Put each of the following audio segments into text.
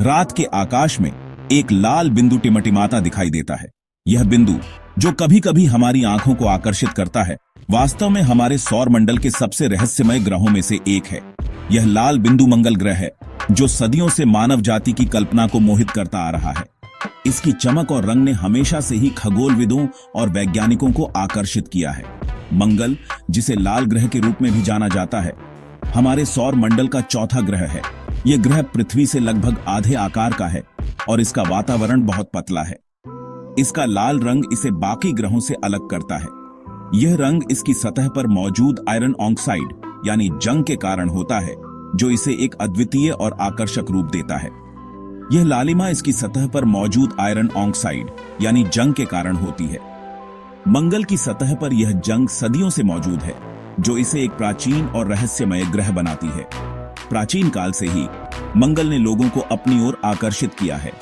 रात के आकाश में एक लाल बिंदु टिमटिमाता दिखाई देता है। यह बिंदु, जो कभी कभी हमारी आंखों को आकर्षित करता है, वास्तव में हमारे सौर मंडल के सबसे रहस्यमय ग्रहों में से एक है। यह लाल बिंदु मंगल ग्रह है, जो सदियों से मानव जाति की कल्पना को मोहित करता आ रहा है। इसकी चमक और रंग ने हमेशा से ही खगोलविदों और वैज्ञानिकों को आकर्षित किया है। मंगल, जिसे लाल ग्रह के रूप में भी जाना जाता है, हमारे सौर मंडल का चौथा ग्रह है। यह ग्रह पृथ्वी से लगभग आधे आकार का है और इसका वातावरण बहुत पतला है। इसका लाल रंग इसे बाकी ग्रहों से अलग करता है। यह रंग इसकी सतह पर मौजूद आयरन ऑक्साइड यानी जंग के कारण होता है, जो इसे एक अद्वितीय और आकर्षक रूप देता है। यह लालिमा इसकी सतह पर मौजूद आयरन ऑक्साइड यानी जंग के कारण होती है। मंगल की सतह पर यह जंग सदियों से मौजूद है, जो इसे एक प्राचीन और रहस्यमय ग्रह बनाती है। प्राचीन काल से ही मंगल ने लोगों को अपनी ओर आकर्षित किया है।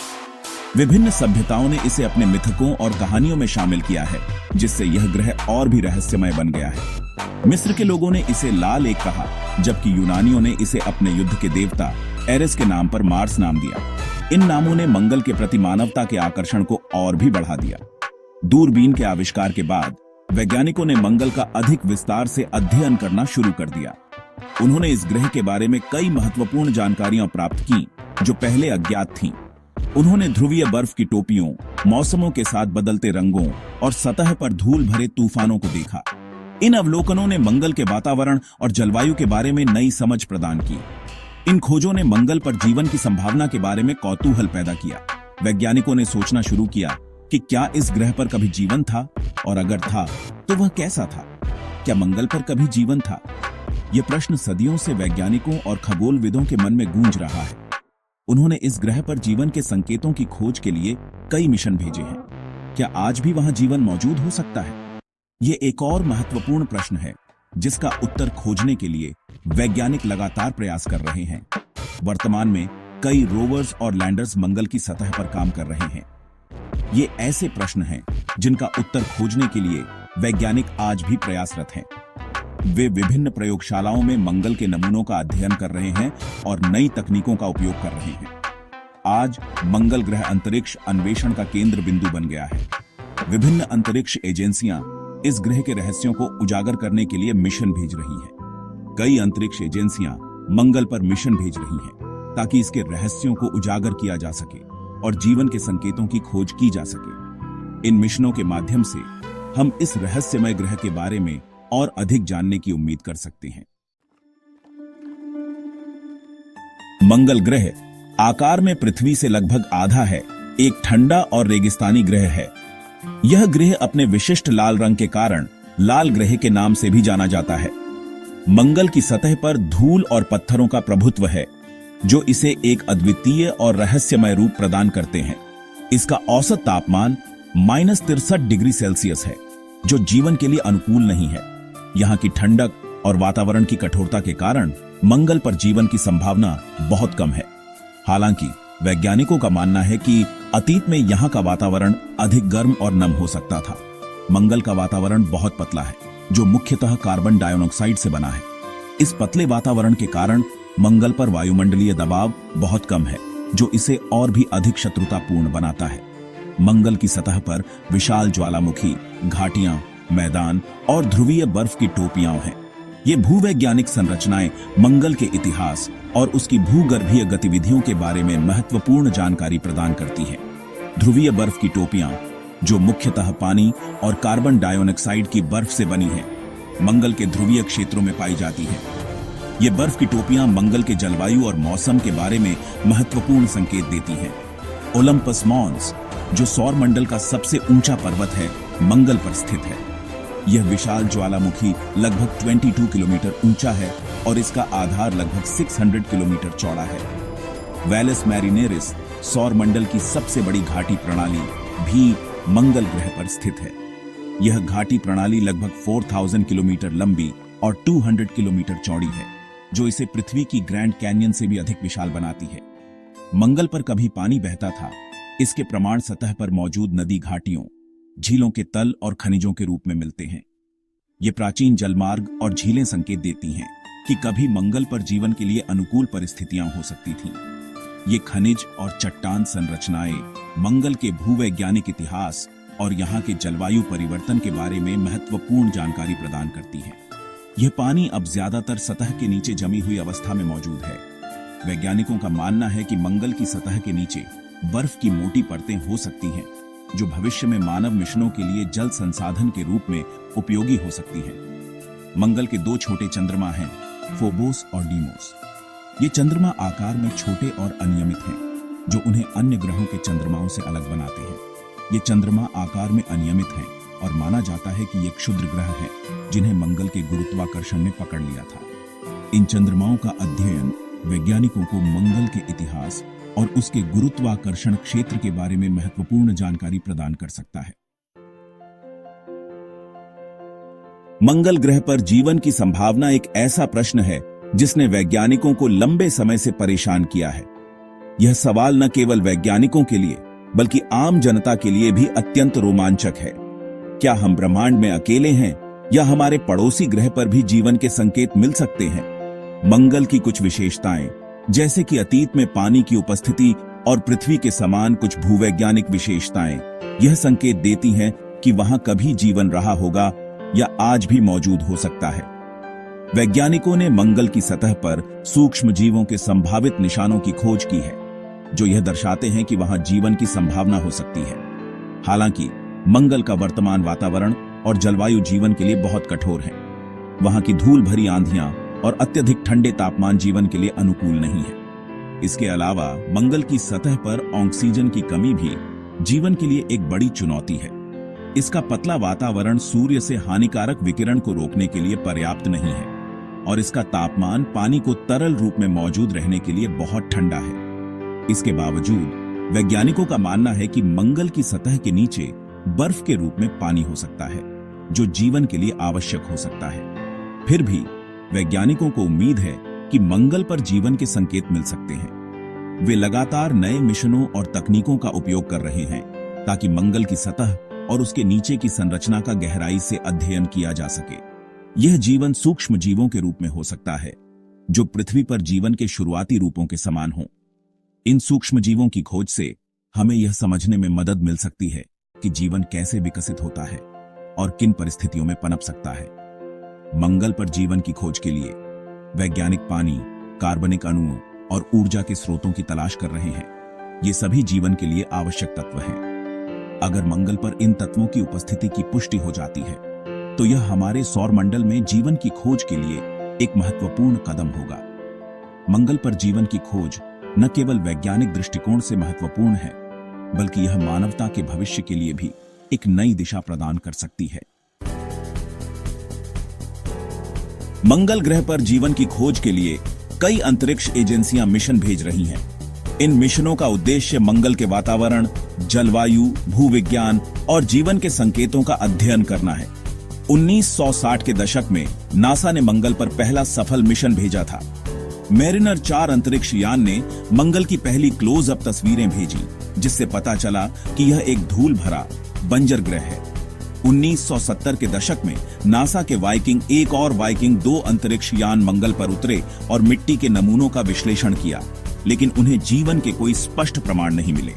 विभिन्न सभ्यताओं ने इसे अपने मिथकों और कहानियों में शामिल किया है, जिससे यह ग्रह और भी रहस्यमय बन गया है। मिस्र के लोगों ने इसे लाल एक कहा, जबकि यूनानियों ने इसे अपने युद्ध के देवता एरेस के नाम पर मार्स नाम दिया। इन नामों ने मंगल के प्रति मानवता के आकर्षण को और भी बढ़ा दिया। दूरबीन के आविष्कार के बाद वैज्ञानिकों ने मंगल का अधिक विस्तार से अध्ययन करना शुरू कर दिया। उन्होंने इस ग्रह के बारे में कई महत्वपूर्ण जानकारियां प्राप्त की, जो पहले अज्ञात थीं। उन्होंने ध्रुवीय बर्फ की टोपियों, मौसमों के साथ बदलते रंगों और सतह पर धूल भरे तूफानों को देखा। इन अवलोकनों ने मंगल के वातावरण और जलवायु के बारे में नई समझ प्रदान की। इन खोजों ने मंगल पर जीवन की संभावना के बारे में कौतूहल पैदा किया। वैज्ञानिकों ने सोचना शुरू किया कि क्या इस ग्रह पर कभी जीवन था, और अगर था तो वह कैसा था। क्या मंगल पर कभी जीवन था? यह प्रश्न सदियों से वैज्ञानिकों और खगोलविदों के मन में गूंज रहा है। उन्होंने इस ग्रह पर जीवन के संकेतों की खोज के लिए कई मिशन भेजे हैं। क्या आज भी वहां जीवन मौजूद हो सकता है? यह एक और महत्वपूर्ण प्रश्न है, जिसका उत्तर खोजने के लिए वैज्ञानिक लगातार प्रयास कर रहे हैं। वर्तमान में कई रोवर्स और लैंडर्स मंगल की सतह पर काम कर रहे हैं। ये ऐसे प्रश्न हैं जिनका उत्तर खोजने के लिए वैज्ञानिक आज भी प्रयासरत हैं। वे विभिन्न प्रयोगशालाओं में मंगल के नमूनों का अध्ययन कर रहे हैं और नई तकनीकों का उपयोग कर रहे हैं। आज मंगल ग्रह अंतरिक्ष अन्वेषण का केंद्र बिंदु बन गया है। विभिन्न अंतरिक्ष एजेंसियां इस ग्रह के रहस्यों को उजागर करने के लिए मिशन भेज रही हैं। कई अंतरिक्ष एजेंसियां मंगल पर मिशन भेज रही हैं, ताकि इसके रहस्यों को उजागर किया जा सके और जीवन के संकेतों की खोज की जा सके। इन मिशनों के माध्यम से हम इस रहस्यमय ग्रह के बारे में और अधिक जानने की उम्मीद कर सकते हैं। मंगल ग्रह आकार में पृथ्वी से लगभग आधा है, एक ठंडा और रेगिस्तानी ग्रह है। यह ग्रह अपने विशिष्ट लाल रंग के कारण लाल ग्रह के नाम से भी जाना जाता है। मंगल की सतह पर धूल और पत्थरों का प्रभुत्व है, जो इसे एक अद्वितीय और रहस्यमय रूप प्रदान करते हैं। इसका औसत तापमान -63 डिग्री सेल्सियस है, जो जीवन के लिए अनुकूल नहीं है। यहाँ की ठंडक और वातावरण की कठोरता के कारण मंगल पर जीवन की संभावना बहुत कम है। हालांकि वैज्ञानिकों का मानना है कि अतीत में यहाँ का वातावरण अधिक गर्म और नम हो सकता था। मंगल का वातावरण बहुत पतला है, जो मुख्यतः कार्बन डाइऑक्साइड से बना है। इस पतले वातावरण के कारण मंगल पर वायुमंडलीय दबाव बहुत कम है, जो इसे और भी अधिक शत्रुतापूर्ण बनाता है। मंगल की सतह पर विशाल ज्वालामुखी, घाटियां, मैदान और ध्रुवीय बर्फ की टोपियां हैं। ये भूवैज्ञानिक संरचनाएं मंगल के इतिहास और उसकी भूगर्भीय गतिविधियों के बारे में महत्वपूर्ण जानकारी प्रदान करती हैं। ध्रुवीय बर्फ की टोपियां, जो मुख्यतः पानी और कार्बन डाइऑक्साइड की बर्फ से बनी हैं, मंगल के ध्रुवीय क्षेत्रों में पाई जाती हैं। ये बर्फ की टोपियां मंगल के जलवायु और मौसम के बारे में महत्वपूर्ण संकेत देती हैं। ओलंपस मॉन्स, जो सौर मंडल का सबसे ऊंचा पर्वत है, मंगल पर स्थित है। यह विशाल ज्वालामुखी लगभग 22 किलोमीटर ऊंचा है और इसका आधार लगभग 600 किलोमीटर चौड़ा है। वैलस मैरिनेरिस, सौर मंडल की सबसे बड़ी घाटी प्रणाली, भी मंगल ग्रह पर स्थित है। यह घाटी प्रणाली लगभग 4000 किलोमीटर लंबी और 200 किलोमीटर चौड़ी है, जो इसे पृथ्वी की ग्रैंड कैन्यन से भी अधिक विशाल बनाती है। मंगल पर कभी पानी बहता था, इसके प्रमाण सतह पर मौजूद नदी घाटियों, झीलों के तल और खनिजों के रूप में मिलते हैं। ये प्राचीन जलमार्ग और झीलें संकेत देती हैं कि कभी मंगल पर जीवन के लिए अनुकूल परिस्थितियां हो सकती थीं। ये खनिज और चट्टान संरचनाएं मंगल के भूवैज्ञानिक इतिहास और यहाँ के जलवायु परिवर्तन के बारे में महत्वपूर्ण जानकारी प्रदान करती हैं। यह पानी अब ज्यादातर सतह के नीचे जमी हुई अवस्था में मौजूद है। वैज्ञानिकों का मानना है कि मंगल की सतह के नीचे बर्फ की मोटी परतें हो सकती हैं, जो भविष्य में मानव मिशनों के लिए जल संसाधन के रूप में उपयोगी हो सकती हैं। मंगल के दो छोटे चंद्रमा हैं, फोबोस और डीमोस। ये चंद्रमा आकार में छोटे और अनियमित हैं, जो उन्हें अन्य ग्रहों के चंद्रमाओं से अलग बनाते हैं। ये चंद्रमा आकार में अनियमित हैं और माना जाता है कि ये क्षुद्र ग्रह हैं, जिन्हें मंगल के गुरुत्वाकर्षण ने पकड़ लिया था। इन चंद्रमाओं का अध्ययन वैज्ञानिकों को मंगल के इतिहास और उसके गुरुत्वाकर्षण क्षेत्र के बारे में महत्वपूर्ण जानकारी प्रदान कर सकता है। मंगल ग्रह पर जीवन की संभावना एक ऐसा प्रश्न है जिसने वैज्ञानिकों को लंबे समय से परेशान किया है। यह सवाल न केवल वैज्ञानिकों के लिए बल्कि आम जनता के लिए भी अत्यंत रोमांचक है। क्या हम ब्रह्मांड में अकेले हैं या हमारे पड़ोसी ग्रह पर भी जीवन के संकेत मिल सकते हैं? मंगल की कुछ विशेषताएं, जैसे कि अतीत में पानी की उपस्थिति और पृथ्वी के समान कुछ भूवैज्ञानिक विशेषताएं, यह संकेत देती हैं कि वहां कभी जीवन रहा होगा या आज भी मौजूद हो सकता है। वैज्ञानिकों ने मंगल की सतह पर सूक्ष्म जीवों के संभावित निशानों की खोज की है, जो यह दर्शाते हैं कि वहां जीवन की संभावना हो सकती है। हालांकि मंगल का वर्तमान वातावरण और जलवायु जीवन के लिए बहुत कठोर है। वहां की धूल भरी आंधियां और अत्यधिक ठंडे तापमान जीवन के लिए अनुकूल नहीं है। इसके अलावा मंगल की सतह पर ऑक्सीजन की कमी भी जीवन के लिए एक बड़ी चुनौती है। इसका पतला वातावरण सूर्य से हानिकारक विकिरण को रोकने के लिए पर्याप्त नहीं है और इसका तापमान पानी को तरल रूप में मौजूद रहने के लिए बहुत ठंडा है। इसके बावजूद वैज्ञानिकों का मानना है कि मंगल की सतह के नीचे बर्फ के रूप में पानी हो सकता है, जो जीवन के लिए आवश्यक हो सकता है। फिर भी वैज्ञानिकों को उम्मीद है कि मंगल पर जीवन के संकेत मिल सकते हैं। वे लगातार नए मिशनों और तकनीकों का उपयोग कर रहे हैं ताकि मंगल की सतह और उसके नीचे की संरचना का गहराई से अध्ययन किया जा सके। यह जीवन सूक्ष्म जीवों के रूप में हो सकता है, जो पृथ्वी पर जीवन के शुरुआती रूपों के समान हों। इन सूक्ष्म जीवों की खोज से हमें यह समझने में मदद मिल सकती है कि जीवन कैसे विकसित होता है और किन परिस्थितियों में पनप सकता है। मंगल पर जीवन की खोज के लिए वैज्ञानिक पानी, कार्बनिक अणुओं और ऊर्जा के स्रोतों की तलाश कर रहे हैं। ये सभी जीवन के लिए आवश्यक तत्व हैं। अगर मंगल पर इन तत्वों की उपस्थिति की पुष्टि हो जाती है, तो यह हमारे सौरमंडल में जीवन की खोज के लिए एक महत्वपूर्ण कदम होगा। मंगल पर जीवन की खोज न केवल वैज्ञानिक दृष्टिकोण से महत्वपूर्ण है, बल्कि यह मानवता के भविष्य के लिए भी एक नई दिशा प्रदान कर सकती है। मंगल ग्रह पर जीवन की खोज के लिए कई अंतरिक्ष एजेंसियां मिशन भेज रही हैं। इन मिशनों का उद्देश्य मंगल के वातावरण, जलवायु, भूविज्ञान और जीवन के संकेतों का अध्ययन करना है। 1960 के दशक में नासा ने मंगल पर पहला सफल मिशन भेजा था। मैरिनर 4 अंतरिक्ष यान ने मंगल की पहली क्लोज अप तस्वीरें भेजी, जिससे पता चला कि यह एक धूल भरा बंजर ग्रह है। 1970 के दशक में नासा के वाइकिंग 1 और वाइकिंग 2 अंतरिक्ष यान मंगल पर उतरे और मिट्टी के नमूनों का विश्लेषण किया, लेकिन उन्हें जीवन के कोई स्पष्ट प्रमाण नहीं मिले।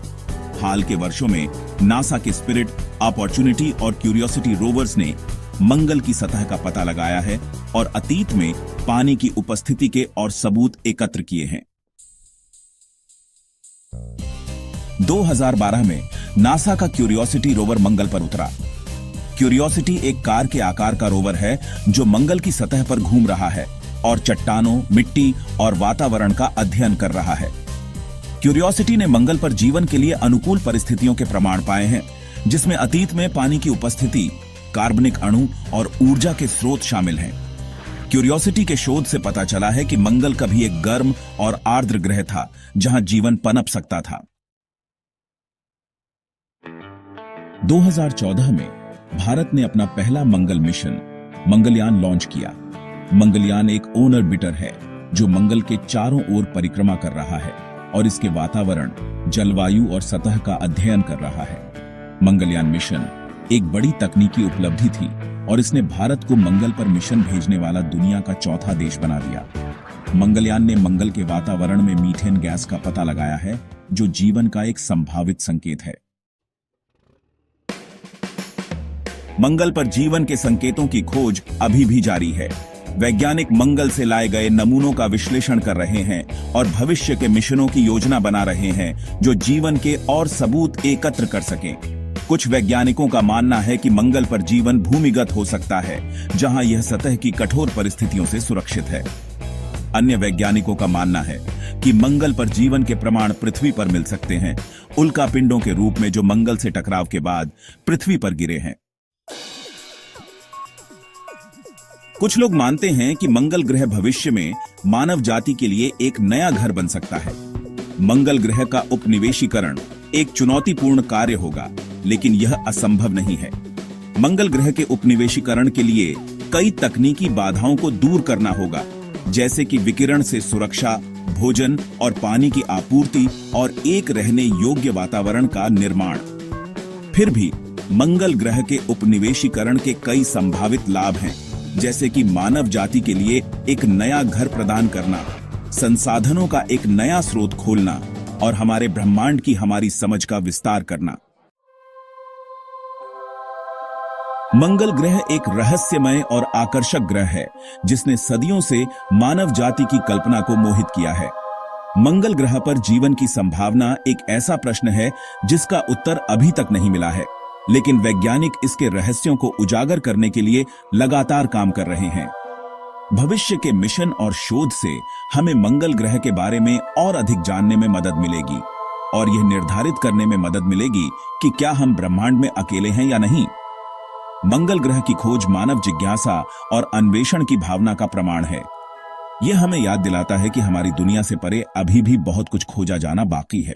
हाल के वर्षों में नासा के स्पिरिट, अपॉर्चुनिटी और क्यूरियोसिटी रोवर्स ने मंगल की सतह का पता लगाया है और अतीत में पानी की उपस्थिति के और सबूत एकत्र किए हैं। 2012 में नासा का क्यूरियोसिटी रोवर मंगल पर उतरा। क्यूरियोसिटी एक कार के आकार का रोवर है जो मंगल की सतह पर घूम रहा है और चट्टानों, मिट्टी और वातावरण का अध्ययन कर रहा है। क्यूरियोसिटी ने मंगल पर जीवन के लिए अनुकूल परिस्थितियों के प्रमाण पाए हैं, जिसमें अतीत में पानी की उपस्थिति, कार्बनिक अणु और ऊर्जा के स्रोत शामिल हैं। क्यूरियोसिटी के शोध से पता चला है कि मंगल कभी एक गर्म और आर्द्र ग्रह था जहां जीवन पनप सकता था। 2014 में भारत ने अपना पहला मंगल मिशन मंगलयान लॉन्च किया। मंगलयान एक ओन ऑर्बिटर है जो मंगल के चारों ओर परिक्रमा कर रहा है और इसके वातावरण, जलवायु और सतह का अध्ययन कर रहा है। मंगलयान मिशन एक बड़ी तकनीकी उपलब्धि थी और इसने भारत को मंगल पर मिशन भेजने वाला दुनिया का चौथा देश बना दिया। मंगलयान ने मंगल के वातावरण में मीथेन गैस का पता लगाया है, जो जीवन का एक संभावित संकेत है। मंगल पर जीवन के संकेतों की खोज अभी भी जारी है। वैज्ञानिक मंगल से लाए गए नमूनों का विश्लेषण कर रहे हैं और भविष्य के मिशनों की योजना बना रहे हैं, जो जीवन के और सबूत एकत्र कर सकें। कुछ वैज्ञानिकों का मानना है कि मंगल पर जीवन भूमिगत हो सकता है, जहां यह सतह की कठोर परिस्थितियों से सुरक्षित है। अन्य वैज्ञानिकों का मानना है कि मंगल पर जीवन के प्रमाण पृथ्वी पर मिल सकते हैं, उल्का पिंडों के रूप में जो मंगल से टकराव के बाद पृथ्वी पर गिरे हैं। कुछ लोग मानते हैं कि मंगल ग्रह भविष्य में मानव जाति के लिए एक नया घर बन सकता है। मंगल ग्रह का उपनिवेशीकरण एक चुनौतीपूर्ण कार्य होगा, लेकिन यह असंभव नहीं है। मंगल ग्रह के उपनिवेशीकरण के लिए कई तकनीकी बाधाओं को दूर करना होगा, जैसे कि विकिरण से सुरक्षा, भोजन और पानी की आपूर्ति और एक रहने योग्य वातावरण का निर्माण। फिर भी मंगल ग्रह के उपनिवेशीकरण के कई संभावित लाभ हैं, जैसे कि मानव जाति के लिए एक नया घर प्रदान करना, संसाधनों का एक नया स्रोत खोलना और हमारे ब्रह्मांड की हमारी समझ का विस्तार करना। मंगल ग्रह एक रहस्यमय और आकर्षक ग्रह है, जिसने सदियों से मानव जाति की कल्पना को मोहित किया है। मंगल ग्रह पर जीवन की संभावना एक ऐसा प्रश्न है जिसका उत्तर अभी तक नहीं मिला है, लेकिन वैज्ञानिक इसके रहस्यों को उजागर करने के लिए लगातार काम कर रहे हैं। भविष्य के मिशन और शोध से हमें मंगल ग्रह के बारे में और अधिक जानने में मदद मिलेगी और यह निर्धारित करने में मदद मिलेगी कि क्या हम ब्रह्मांड में अकेले हैं या नहीं। मंगल ग्रह की खोज मानव जिज्ञासा और अन्वेषण की भावना का प्रमाण है। यह हमें याद दिलाता है कि हमारी दुनिया से परे अभी भी बहुत कुछ खोजा जाना बाकी है।